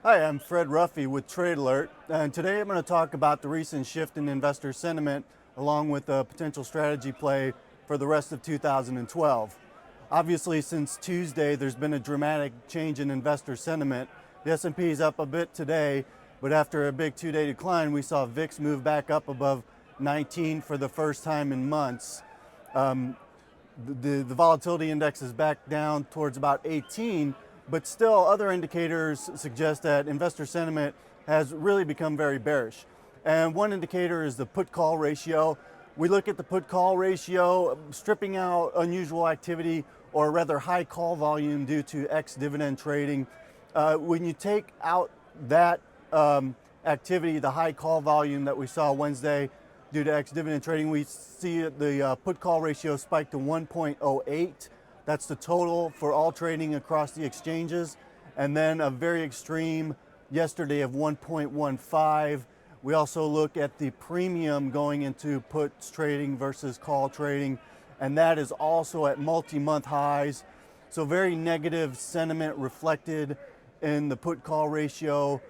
Hi, I'm Fred Ruffy with Trade Alert, and today I'm going to talk about the recent shift in investor sentiment along with a potential strategy play for the rest of 2012. Obviously, since Tuesday, there's been a dramatic change in investor sentiment. The S&P is up a bit today, but after a big two-day decline, we saw VIX move back up above 19 for the first time in months. The volatility index is back down towards about 18, but still other indicators suggest that investor sentiment has really become very bearish. And one indicator is the put-call ratio. We look at the put-call ratio, stripping out unusual activity or rather high call volume due to ex-dividend trading. When you take out that activity, the high call volume that we saw Wednesday due to ex-dividend trading, we see the put-call ratio spike to 1.08. That's the total for all trading across the exchanges. And then a very extreme yesterday of 1.15. We also look at the premium going into puts trading versus call trading, and that is also at multi-month highs. So very negative sentiment reflected in the put-call ratio,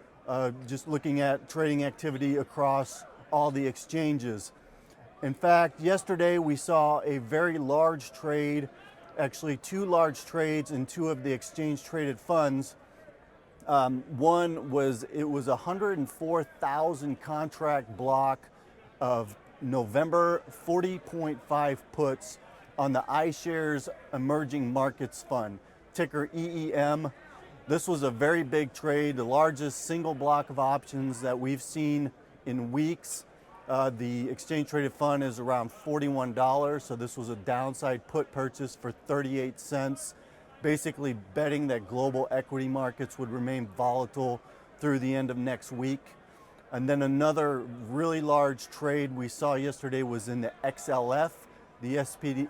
just looking at trading activity across all the exchanges. In fact, yesterday we saw a very large trade, actually two large trades in two of the exchange traded funds. One was, it was a 104,000 contract block of November 40.5 puts on the iShares Emerging Markets Fund, ticker EEM. This was a very big trade, the largest single block of options that we've seen in weeks. The exchange traded fund is around $41, so this was a downside put purchase for 38 cents, basically betting that global equity markets would remain volatile through the end of next week. And then another really large trade we saw yesterday was in the XLF, the SPD,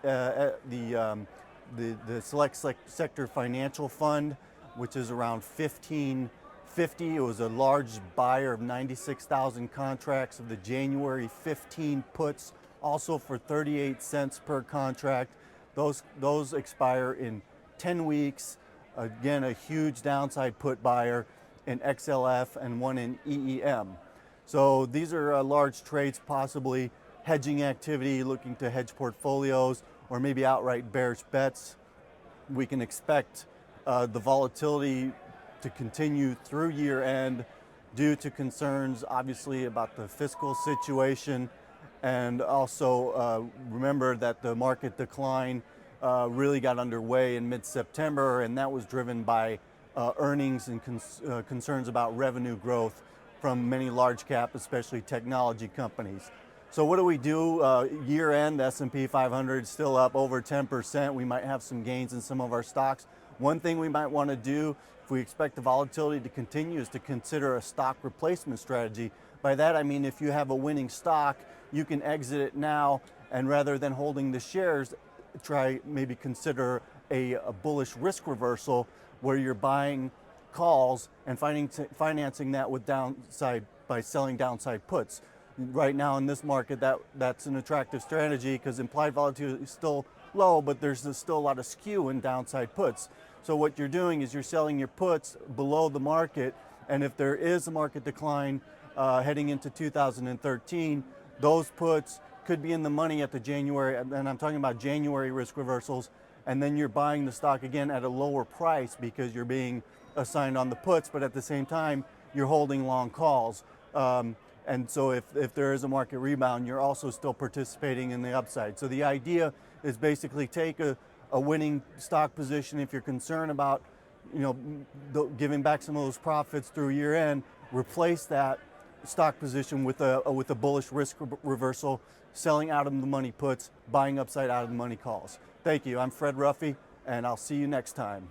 the Select Sector Financial Fund, which is around 1550. It was a large buyer of 96,000 contracts of the January 15 puts, also for 38 cents per contract. Those expire in 10 weeks. Again, a huge downside put buyer in XLF and one in EEM. So these are large trades, possibly hedging activity, looking to hedge portfolios, or maybe outright bearish bets. We can expect the volatility to continue through year end due to concerns obviously about the fiscal situation, and also remember that the market decline really got underway in mid-September, and that was driven by earnings and concerns about revenue growth from many large cap, especially technology companies. So what do we do? Year end, the S&P 500 is still up over 10%. We might have some gains in some of our stocks. One thing we might want to do if we expect the volatility to continue is to consider a stock replacement strategy. By that I mean if you have a winning stock, you can exit it now, and rather than holding the shares, try maybe consider a bullish risk reversal where you're buying calls and financing that with downside by selling downside puts. Right now in this market, that's an attractive strategy because implied volatility is still low, but there's still a lot of skew in downside puts. So what you're doing is you're selling your puts below the market, and if there is a market decline heading into 2013, those puts could be in the money at the January, and I'm talking about January risk reversals, and then you're buying the stock again at a lower price because you're being assigned on the puts, but at the same time, you're holding long calls. And so if there is a market rebound, you're also still participating in the upside. So the idea is basically take a winning stock position. If you're concerned about, giving back some of those profits through year end, replace that stock position with a bullish risk reversal, selling out of the money puts, buying upside out of the money calls. Thank you. I'm Fred Ruffy, and I'll see you next time.